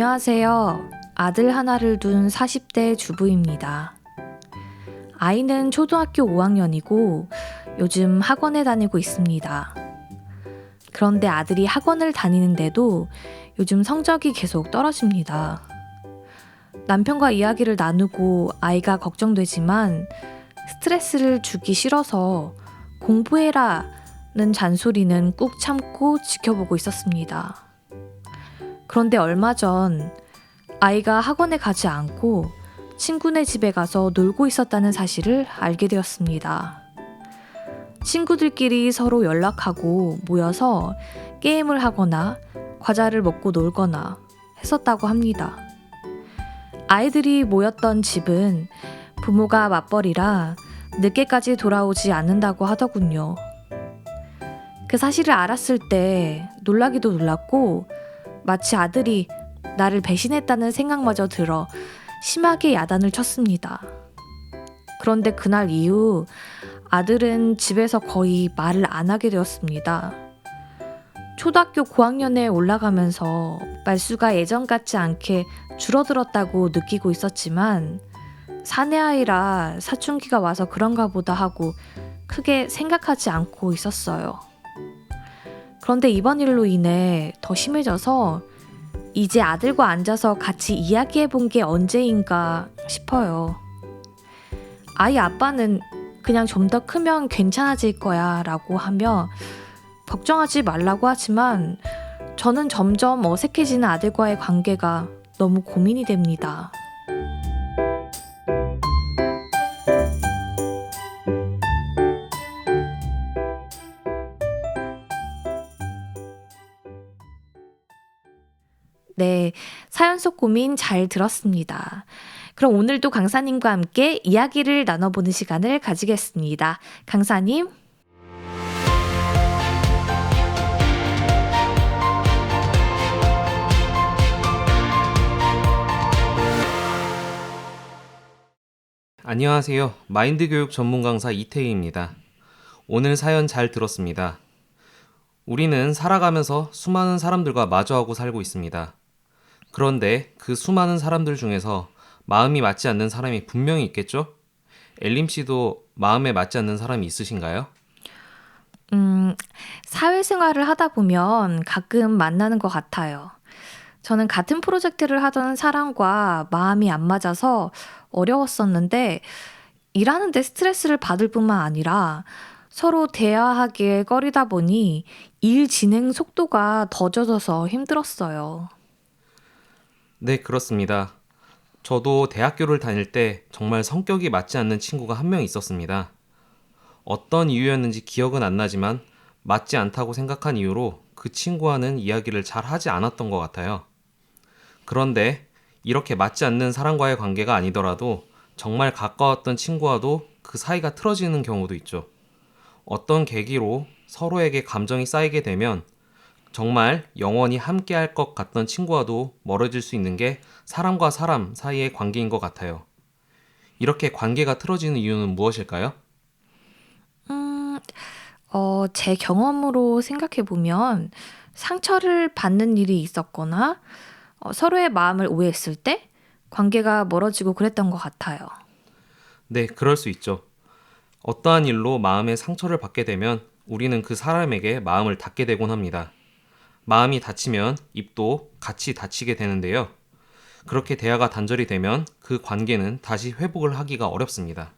안녕하세요. 아들 하나를 둔 40대 주부입니다. 아이는 초등학교 5학년이고 요즘 학원에 다니고 있습니다. 그런데 아들이 학원을 다니는데도 요즘 성적이 계속 떨어집니다. 남편과 이야기를 나누고 아이가 걱정되지만 스트레스를 주기 싫어서 공부해라는 잔소리는 꾹 참고 지켜보고 있었습니다. 그런데 얼마 전 아이가 학원에 가지 않고 친구네 집에 가서 놀고 있었다는 사실을 알게 되었습니다. 친구들끼리 서로 연락하고 모여서 게임을 하거나 과자를 먹고 놀거나 했었다고 합니다. 아이들이 모였던 집은 부모가 맞벌이라 늦게까지 돌아오지 않는다고 하더군요. 그 사실을 알았을 때 놀라기도 놀랐고 마치 아들이 나를 배신했다는 생각마저 들어 심하게 야단을 쳤습니다. 그런데 그날 이후 아들은 집에서 거의 말을 안 하게 되었습니다. 초등학교 고학년에 올라가면서 말수가 예전 같지 않게 줄어들었다고 느끼고 있었지만 사내아이라 사춘기가 와서 그런가 보다 하고 크게 생각하지 않고 있었어요. 그런데 이번 일로 인해 더 심해져서 이제 아들과 앉아서 같이 이야기해 본 게 언제인가 싶어요. 아이 아빠는 그냥 좀 더 크면 괜찮아질 거야 라고 하며 걱정하지 말라고 하지만 저는 점점 어색해지는 아들과의 관계가 너무 고민이 됩니다. 네, 사연 속 고민 잘 들었습니다. 그럼 오늘도 강사님과 함께 이야기를 나눠보는 시간을 가지겠습니다. 강사님. 안녕하세요. 마인드 교육 전문 강사 이태희입니다. 오늘 사연 잘 들었습니다. 우리는 살아가면서 수많은 사람들과 마주하고 살고 있습니다. 그런데 그 수많은 사람들 중에서 마음이 맞지 않는 사람이 분명히 있겠죠? 엘림 씨도 마음에 맞지 않는 사람이 있으신가요? 사회생활을 하다 보면 가끔 만나는 것 같아요. 저는 같은 프로젝트를 하던 사람과 마음이 안 맞아서 어려웠었는데 일하는데 스트레스를 받을 뿐만 아니라 서로 대화하기에 꺼리다 보니 일 진행 속도가 더뎌져서 힘들었어요. 네, 그렇습니다. 저도 대학교를 다닐 때 정말 성격이 맞지 않는 친구가 한 명 있었습니다. 어떤 이유였는지 기억은 안 나지만 맞지 않다고 생각한 이유로 그 친구와는 이야기를 잘 하지 않았던 것 같아요. 그런데 이렇게 맞지 않는 사람과의 관계가 아니더라도 정말 가까웠던 친구와도 그 사이가 틀어지는 경우도 있죠. 어떤 계기로 서로에게 감정이 쌓이게 되면 정말 영원히 함께 할 것 같던 친구와도 멀어질 수 있는 게 사람과 사람 사이의 관계인 것 같아요. 이렇게 관계가 틀어지는 이유는 무엇일까요? 음, 제 경험으로 생각해 보면 상처를 받는 일이 있었거나 서로의 마음을 오해했을 때 관계가 멀어지고 그랬던 것 같아요. 네, 그럴 수 있죠. 어떠한 일로 마음의 상처를 받게 되면 우리는 그 사람에게 마음을 닫게 되곤 합니다. 마음이 닫히면 입도 같이 닫히게 되는데요. 그렇게 대화가 단절이 되면 그 관계는 다시 회복을 하기가 어렵습니다.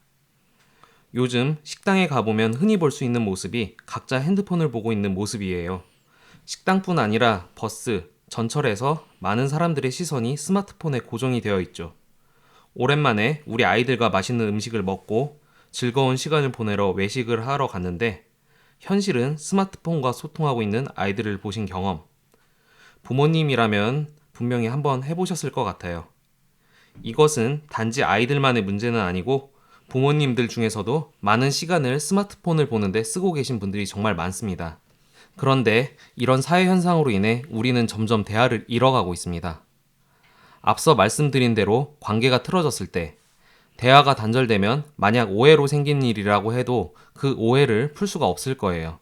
요즘 식당에 가보면 흔히 볼 수 있는 모습이 각자 핸드폰을 보고 있는 모습이에요. 식당뿐 아니라 버스, 전철에서 많은 사람들의 시선이 스마트폰에 고정이 되어 있죠. 오랜만에 우리 아이들과 맛있는 음식을 먹고 즐거운 시간을 보내러 외식을 하러 갔는데 현실은 스마트폰과 소통하고 있는 아이들을 보신 경험. 부모님이라면 분명히 한번 해보셨을 것 같아요. 이것은 단지 아이들만의 문제는 아니고 부모님들 중에서도 많은 시간을 스마트폰을 보는데 쓰고 계신 분들이 정말 많습니다. 그런데 이런 사회 현상으로 인해 우리는 점점 대화를 잃어가고 있습니다. 앞서 말씀드린 대로 관계가 틀어졌을 때 대화가 단절되면 만약 오해로 생긴 일이라고 해도 그 오해를 풀 수가 없을 거예요.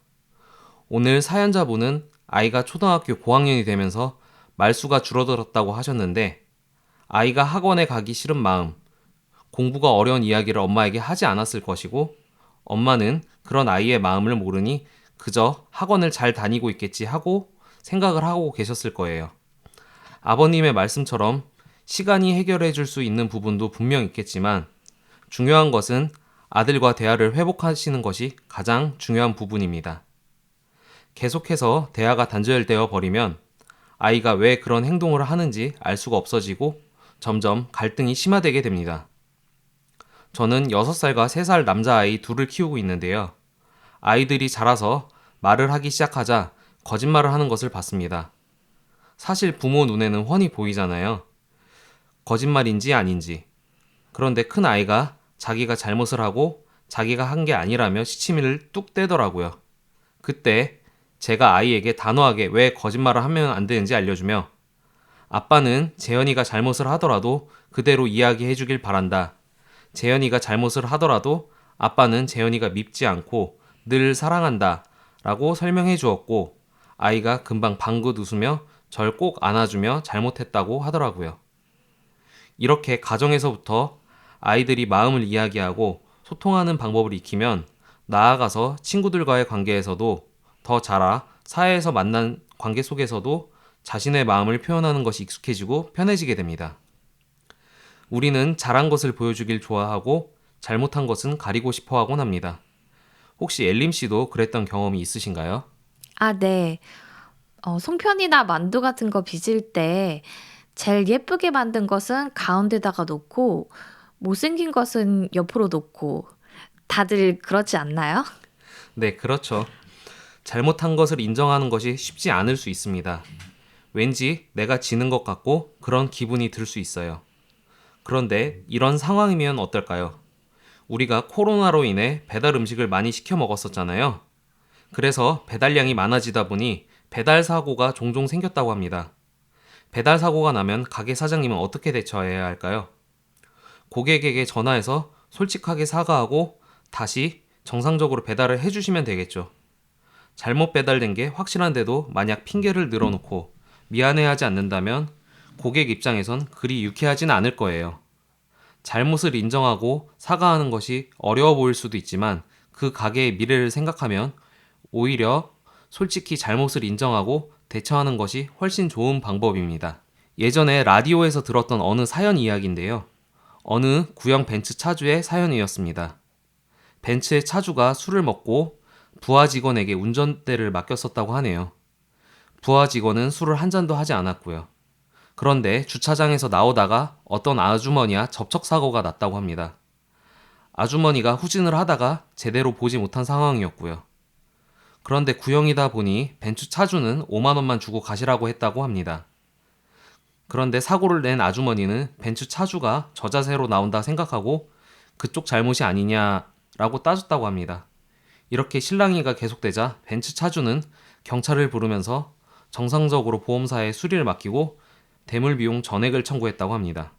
오늘 사연자분은 아이가 초등학교 고학년이 되면서 말수가 줄어들었다고 하셨는데 아이가 학원에 가기 싫은 마음, 공부가 어려운 이야기를 엄마에게 하지 않았을 것이고 엄마는 그런 아이의 마음을 모르니 그저 학원을 잘 다니고 있겠지 하고 생각을 하고 계셨을 거예요. 아버님의 말씀처럼 시간이 해결해 줄 수 있는 부분도 분명 있겠지만 중요한 것은 아들과 대화를 회복하시는 것이 가장 중요한 부분입니다. 계속해서 대화가 단절되어 버리면 아이가 왜 그런 행동을 하는지 알 수가 없어지고 점점 갈등이 심화되게 됩니다. 저는 6살과 3살 남자아이 둘을 키우고 있는데요. 아이들이 자라서 말을 하기 시작하자 거짓말을 하는 것을 봤습니다. 사실 부모 눈에는 훤히 보이잖아요. 거짓말인지 아닌지. 그런데 큰 아이가 자기가 잘못을 하고 자기가 한 게 아니라며 시치미를 뚝 떼더라고요. 그때 제가 아이에게 단호하게 왜 거짓말을 하면 안 되는지 알려주며 아빠는 재현이가 잘못을 하더라도 그대로 이야기해 주길 바란다. 재현이가 잘못을 하더라도 아빠는 재현이가 밉지 않고 늘 사랑한다 라고 설명해 주었고 아이가 금방 방긋 웃으며 절 꼭 안아주며 잘못했다고 하더라고요. 이렇게 가정에서부터 아이들이 마음을 이야기하고 소통하는 방법을 익히면 나아가서 친구들과의 관계에서도 더 자라 사회에서 만난 관계 속에서도 자신의 마음을 표현하는 것이 익숙해지고 편해지게 됩니다. 우리는 잘한 것을 보여주길 좋아하고 잘못한 것은 가리고 싶어 하곤 합니다. 혹시 엘림 씨도 그랬던 경험이 있으신가요? 아, 네. 송편이나 만두 같은 거 빚을 때 제일 예쁘게 만든 것은 가운데다가 놓고 못생긴 것은 옆으로 놓고 다들 그렇지 않나요? 네, 그렇죠. 잘못한 것을 인정하는 것이 쉽지 않을 수 있습니다. 왠지 내가 지는 것 같고 그런 기분이 들 수 있어요. 그런데 이런 상황이면 어떨까요? 우리가 코로나로 인해 배달 음식을 많이 시켜 먹었었잖아요. 그래서 배달량이 많아지다 보니 배달 사고가 종종 생겼다고 합니다. 배달 사고가 나면 가게 사장님은 어떻게 대처해야 할까요? 고객에게 전화해서 솔직하게 사과하고 다시 정상적으로 배달을 해주시면 되겠죠. 잘못 배달된 게 확실한데도 만약 핑계를 늘어놓고 미안해하지 않는다면 고객 입장에선 그리 유쾌하진 않을 거예요. 잘못을 인정하고 사과하는 것이 어려워 보일 수도 있지만 그 가게의 미래를 생각하면 오히려 솔직히 잘못을 인정하고 대처하는 것이 훨씬 좋은 방법입니다. 예전에 라디오에서 들었던 어느 사연 이야기인데요. 어느 구형 벤츠 차주의 사연이었습니다. 벤츠의 차주가 술을 먹고 부하 직원에게 운전대를 맡겼었다고 하네요. 부하 직원은 술을 한 잔도 하지 않았고요. 그런데 주차장에서 나오다가 어떤 아주머니와 접촉사고가 났다고 합니다. 아주머니가 후진을 하다가 제대로 보지 못한 상황이었고요. 그런데 구형이다 보니 벤츠 차주는 5만 원만 주고 가시라고 했다고 합니다. 그런데 사고를 낸 아주머니는 벤츠 차주가 저자세로 나온다 생각하고 그쪽 잘못이 아니냐라고 따졌다고 합니다. 이렇게 실랑이가 계속되자 벤츠 차주는 경찰을 부르면서 정상적으로 보험사에 수리를 맡기고 대물 비용 전액을 청구했다고 합니다.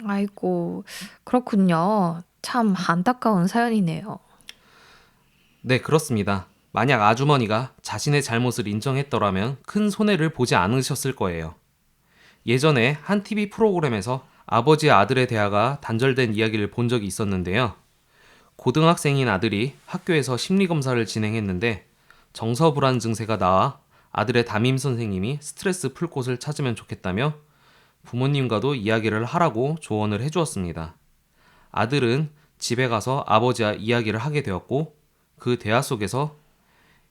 아이고, 그렇군요. 참 안타까운 사연이네요. 네, 그렇습니다. 만약 아주머니가 자신의 잘못을 인정했더라면 큰 손해를 보지 않으셨을 거예요. 예전에 한 TV 프로그램에서 아버지와 아들의 대화가 단절된 이야기를 본 적이 있었는데요. 고등학생인 아들이 학교에서 심리검사를 진행했는데 정서불안 증세가 나와 아들의 담임 선생님이 스트레스 풀 곳을 찾으면 좋겠다며 부모님과도 이야기를 하라고 조언을 해주었습니다. 아들은 집에 가서 아버지와 이야기를 하게 되었고 그 대화 속에서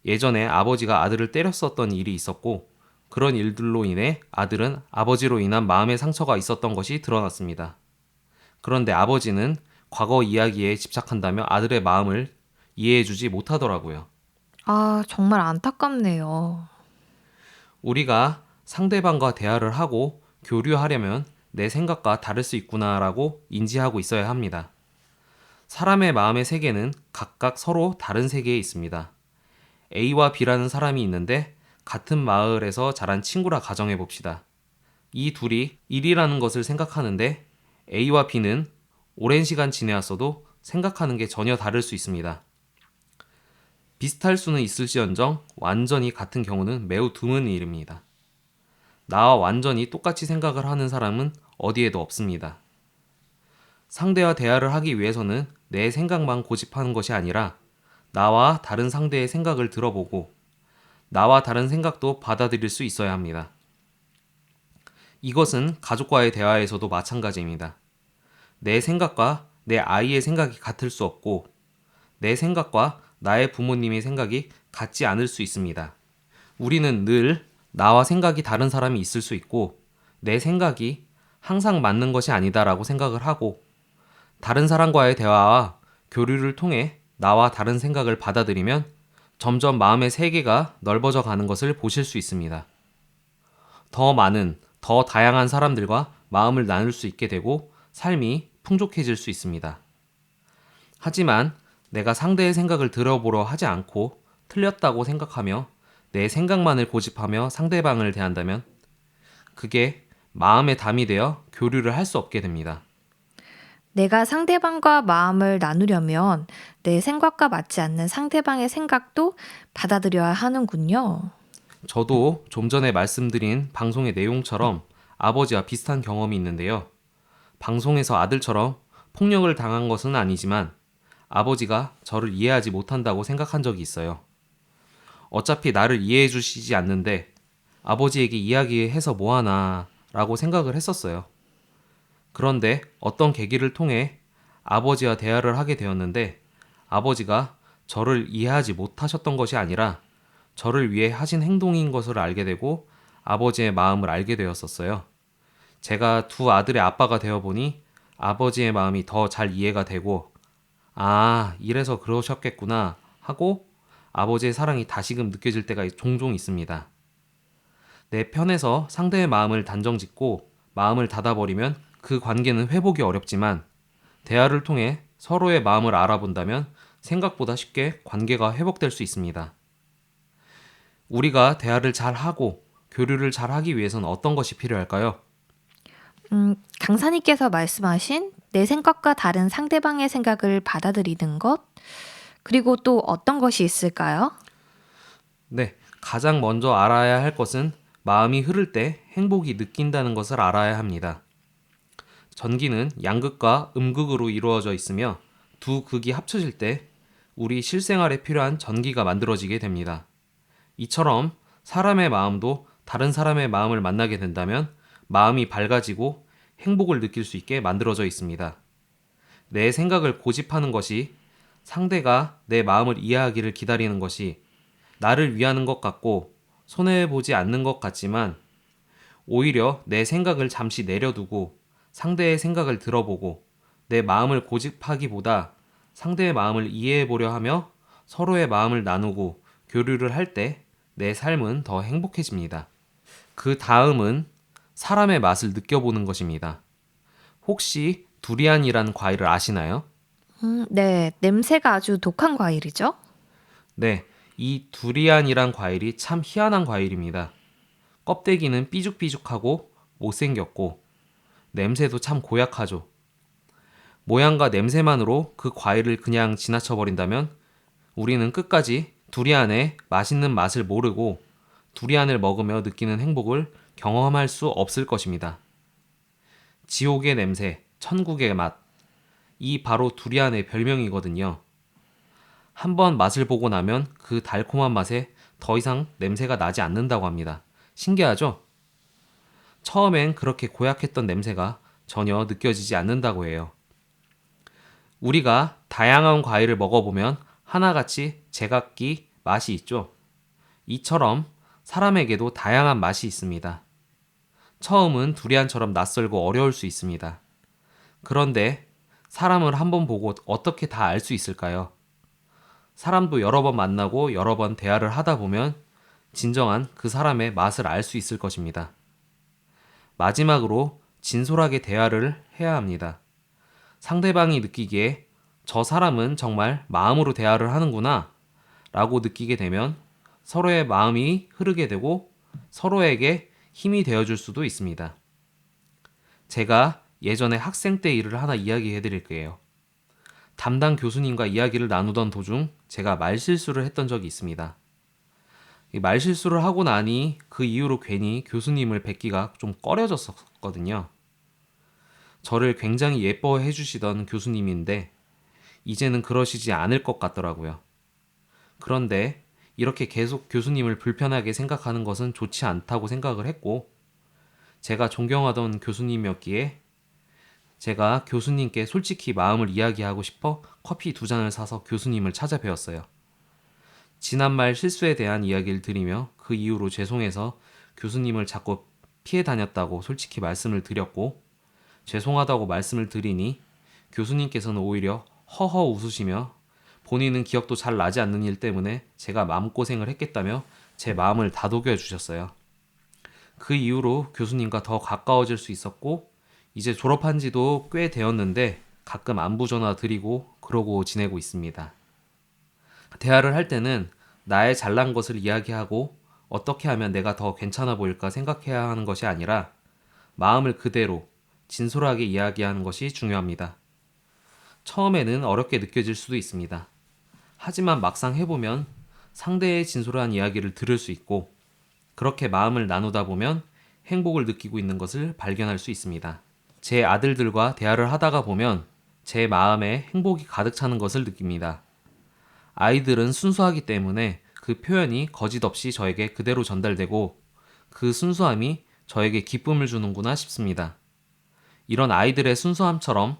예전에 아버지가 아들을 때렸었던 일이 있었고 그런 일들로 인해 아들은 아버지로 인한 마음의 상처가 있었던 것이 드러났습니다. 그런데 아버지는 과거 이야기에 집착한다며 아들의 마음을 이해해주지 못하더라고요. 아, 정말 안타깝네요. 우리가 상대방과 대화를 하고 교류하려면 내 생각과 다를 수 있구나라고 인지하고 있어야 합니다. 사람의 마음의 세계는 각각 서로 다른 세계에 있습니다. A와 B라는 사람이 있는데 같은 마을에서 자란 친구라 가정해 봅시다. 이 둘이 일이라는 것을 생각하는데 A와 B는 오랜 시간 지내왔어도 생각하는 게 전혀 다를 수 있습니다. 비슷할 수는 있을지언정 완전히 같은 경우는 매우 드문 일입니다. 나와 완전히 똑같이 생각을 하는 사람은 어디에도 없습니다. 상대와 대화를 하기 위해서는 내 생각만 고집하는 것이 아니라 나와 다른 상대의 생각을 들어보고 나와 다른 생각도 받아들일 수 있어야 합니다. 이것은 가족과의 대화에서도 마찬가지입니다. 내 생각과 내 아이의 생각이 같을 수 없고 내 생각과 나의 부모님의 생각이 같지 않을 수 있습니다. 우리는 늘 나와 생각이 다른 사람이 있을 수 있고 내 생각이 항상 맞는 것이 아니다라고 생각을 하고 다른 사람과의 대화와 교류를 통해 나와 다른 생각을 받아들이면 점점 마음의 세계가 넓어져 가는 것을 보실 수 있습니다. 더 많은, 더 다양한 사람들과 마음을 나눌 수 있게 되고 삶이 풍족해질 수 있습니다. 하지만 내가 상대의 생각을 들어보려 하지 않고 틀렸다고 생각하며 내 생각만을 고집하며 상대방을 대한다면 그게 마음의 담이 되어 교류를 할 수 없게 됩니다. 내가 상대방과 마음을 나누려면 내 생각과 맞지 않는 상대방의 생각도 받아들여야 하는군요. 저도 좀 전에 말씀드린 방송의 내용처럼 아버지와 비슷한 경험이 있는데요. 방송에서 아들처럼 폭력을 당한 것은 아니지만 아버지가 저를 이해하지 못한다고 생각한 적이 있어요. 어차피 나를 이해해 주시지 않는데 아버지에게 이야기해서 뭐하나 라고 생각을 했었어요. 그런데 어떤 계기를 통해 아버지와 대화를 하게 되었는데 아버지가 저를 이해하지 못하셨던 것이 아니라 저를 위해 하신 행동인 것을 알게 되고 아버지의 마음을 알게 되었었어요. 제가 두 아들의 아빠가 되어 보니 아버지의 마음이 더 잘 이해가 되고 아, 이래서 그러셨겠구나 하고 아버지의 사랑이 다시금 느껴질 때가 종종 있습니다. 내 편에서 상대의 마음을 단정 짓고 마음을 닫아버리면 그 관계는 회복이 어렵지만 대화를 통해 서로의 마음을 알아본다면 생각보다 쉽게 관계가 회복될 수 있습니다. 우리가 대화를 잘 하고 교류를 잘 하기 위해서는 어떤 것이 필요할까요? 강사님께서 말씀하신 내 생각과 다른 상대방의 생각을 받아들이는 것, 그리고 또 어떤 것이 있을까요? 네, 가장 먼저 알아야 할 것은 마음이 흐를 때 행복이 느낀다는 것을 알아야 합니다. 전기는 양극과 음극으로 이루어져 있으며 두 극이 합쳐질 때 우리 실생활에 필요한 전기가 만들어지게 됩니다. 이처럼 사람의 마음도 다른 사람의 마음을 만나게 된다면 마음이 밝아지고 행복을 느낄 수 있게 만들어져 있습니다. 내 생각을 고집하는 것이 상대가 내 마음을 이해하기를 기다리는 것이 나를 위하는 것 같고 손해보지 않는 것 같지만 오히려 내 생각을 잠시 내려두고 상대의 생각을 들어보고 내 마음을 고집하기보다 상대의 마음을 이해해보려 하며 서로의 마음을 나누고 교류를 할 때 내 삶은 더 행복해집니다. 그 다음은 사람의 맛을 느껴보는 것입니다. 혹시 두리안이란 과일을 아시나요? 네, 냄새가 아주 독한 과일이죠? 네, 이 두리안이란 과일이 참 희한한 과일입니다. 껍데기는 삐죽삐죽하고 못생겼고 냄새도 참 고약하죠. 모양과 냄새만으로 그 과일을 그냥 지나쳐 버린다면 우리는 끝까지 두리안의 맛있는 맛을 모르고 두리안을 먹으며 느끼는 행복을 경험할 수 없을 것입니다. 지옥의 냄새, 천국의 맛. 이 바로 두리안의 별명이거든요. 한번 맛을 보고 나면 그 달콤한 맛에 더 이상 냄새가 나지 않는다고 합니다. 신기하죠? 처음엔 그렇게 고약했던 냄새가 전혀 느껴지지 않는다고 해요. 우리가 다양한 과일을 먹어보면 하나같이 제각기 맛이 있죠. 이처럼 사람에게도 다양한 맛이 있습니다. 처음은 두리안처럼 낯설고 어려울 수 있습니다. 그런데 사람을 한번 보고 어떻게 다 알 수 있을까요? 사람도 여러 번 만나고 여러 번 대화를 하다 보면 진정한 그 사람의 맛을 알 수 있을 것입니다. 마지막으로 진솔하게 대화를 해야 합니다. 상대방이 느끼기에 저 사람은 정말 마음으로 대화를 하는구나 라고 느끼게 되면 서로의 마음이 흐르게 되고 서로에게 힘이 되어줄 수도 있습니다. 제가 예전에 학생 때 일을 하나 이야기해 드릴게요. 담당 교수님과 이야기를 나누던 도중 제가 말실수를 했던 적이 있습니다. 이 말실수를 하고 나니 그 이후로 괜히 교수님을 뵙기가 좀 꺼려졌었거든요. 저를 굉장히 예뻐해 주시던 교수님인데 이제는 그러시지 않을 것 같더라고요. 그런데 이렇게 계속 교수님을 불편하게 생각하는 것은 좋지 않다고 생각을 했고, 제가 존경하던 교수님이었기에 제가 교수님께 솔직히 마음을 이야기하고 싶어 커피 2잔을 사서 교수님을 찾아뵈었어요. 지난말 실수에 대한 이야기를 드리며 그 이후로 죄송해서 교수님을 자꾸 피해 다녔다고 솔직히 말씀을 드렸고, 죄송하다고 말씀을 드리니 교수님께서는 오히려 허허 웃으시며 본인은 기억도 잘 나지 않는 일 때문에 제가 마음고생을 했겠다며 제 마음을 다독여 주셨어요. 그 이후로 교수님과 더 가까워질 수 있었고, 이제 졸업한 지도 꽤 되었는데 가끔 안부 전화 드리고 그러고 지내고 있습니다. 대화를 할 때는 나의 잘난 것을 이야기하고 어떻게 하면 내가 더 괜찮아 보일까 생각해야 하는 것이 아니라 마음을 그대로 진솔하게 이야기하는 것이 중요합니다. 처음에는 어렵게 느껴질 수도 있습니다. 하지만 막상 해보면 상대의 진솔한 이야기를 들을 수 있고, 그렇게 마음을 나누다 보면 행복을 느끼고 있는 것을 발견할 수 있습니다. 제 아들들과 대화를 하다가 보면 제 마음에 행복이 가득 차는 것을 느낍니다. 아이들은 순수하기 때문에 그 표현이 거짓 없이 저에게 그대로 전달되고 그 순수함이 저에게 기쁨을 주는구나 싶습니다. 이런 아이들의 순수함처럼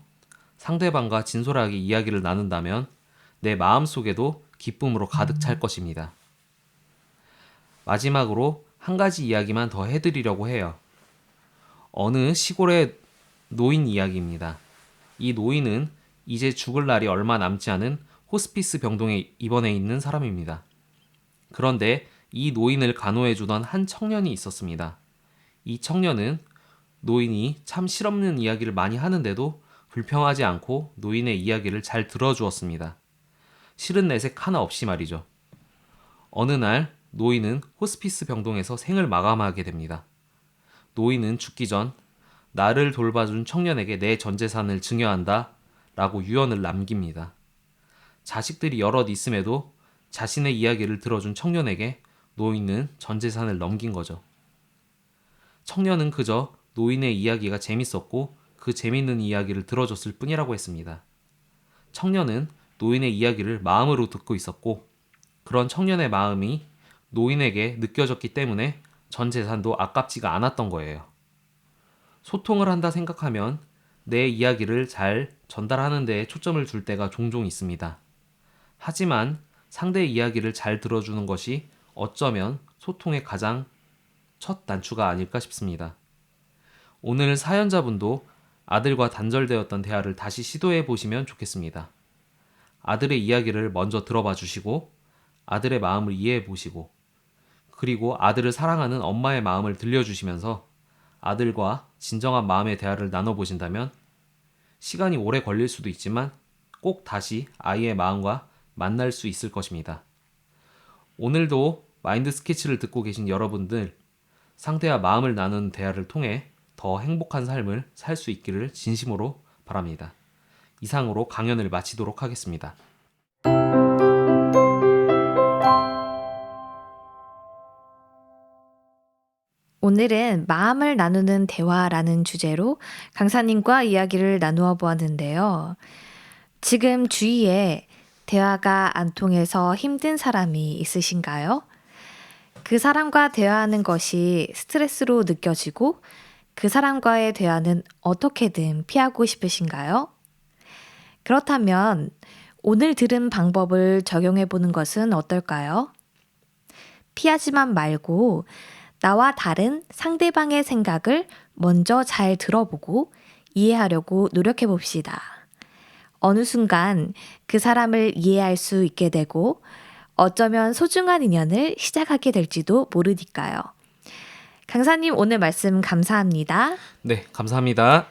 상대방과 진솔하게 이야기를 나눈다면 내 마음속에도 기쁨으로 가득 찰 것입니다. 마지막으로 한 가지 이야기만 더 해드리려고 해요. 어느 시골의 노인 이야기입니다. 이 노인은 이제 죽을 날이 얼마 남지 않은 호스피스 병동에 입원해 있는 사람입니다. 그런데 이 노인을 간호해주던 한 청년이 있었습니다. 이 청년은 노인이 참 실없는 이야기를 많이 하는데도 불평하지 않고 노인의 이야기를 잘 들어주었습니다. 싫은 내색 하나 없이 말이죠. 어느 날 노인은 호스피스 병동에서 생을 마감하게 됩니다. 노인은 죽기 전 나를 돌봐준 청년에게 내 전 재산을 증여한다 라고 유언을 남깁니다. 자식들이 여럿 있음에도 자신의 이야기를 들어준 청년에게 노인은 전 재산을 넘긴 거죠. 청년은 그저 노인의 이야기가 재밌었고 그 재밌는 이야기를 들어줬을 뿐이라고 했습니다. 청년은 노인의 이야기를 마음으로 듣고 있었고, 그런 청년의 마음이 노인에게 느껴졌기 때문에 전 재산도 아깝지가 않았던 거예요. 소통을 한다 생각하면 내 이야기를 잘 전달하는 데에 초점을 둘 때가 종종 있습니다. 하지만 상대의 이야기를 잘 들어주는 것이 어쩌면 소통의 가장 첫 단추가 아닐까 싶습니다. 오늘 사연자분도 아들과 단절되었던 대화를 다시 시도해 보시면 좋겠습니다. 아들의 이야기를 먼저 들어봐 주시고 아들의 마음을 이해해 보시고, 그리고 아들을 사랑하는 엄마의 마음을 들려주시면서 아들과 진정한 마음의 대화를 나눠보신다면 시간이 오래 걸릴 수도 있지만 꼭 다시 아이의 마음과 만날 수 있을 것입니다. 오늘도 마인드 스케치를 듣고 계신 여러분들, 상대와 마음을 나누는 대화를 통해 더 행복한 삶을 살 수 있기를 진심으로 바랍니다. 이상으로 강연을 마치도록 하겠습니다. 오늘은 마음을 나누는 대화라는 주제로 강사님과 이야기를 나누어 보았는데요. 지금 주위에 대화가 안 통해서 힘든 사람이 있으신가요? 그 사람과 대화하는 것이 스트레스로 느껴지고 그 사람과의 대화는 어떻게든 피하고 싶으신가요? 그렇다면 오늘 들은 방법을 적용해 보는 것은 어떨까요? 피하지만 말고 나와 다른 상대방의 생각을 먼저 잘 들어보고 이해하려고 노력해 봅시다. 어느 순간 그 사람을 이해할 수 있게 되고 어쩌면 소중한 인연을 시작하게 될지도 모르니까요. 강사님 오늘 말씀 감사합니다. 네, 감사합니다.